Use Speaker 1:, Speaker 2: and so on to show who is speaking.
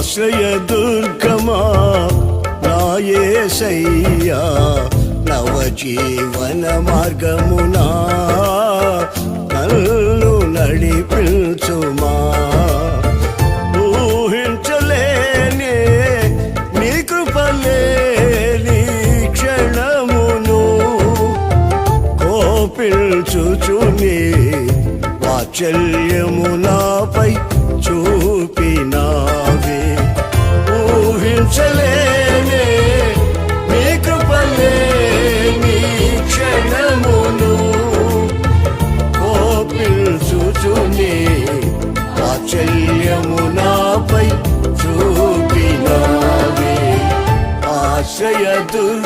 Speaker 1: ఆశ్రయదుర్గమా నా యేసయ్యా, నవజీవన మార్గమునా నన్ను నడిపించుమా. ఊహించలేనే నీ కృపలేని క్షణమును కోపించుచుని వాత్సల్యము నాపై చూపినావే. ఊహించలేనే నీ కృపలేని క్షణమును కోపించుచుని వాత్సల్యము నాపై చూపినావే. ఆశ్రయదుర్గమా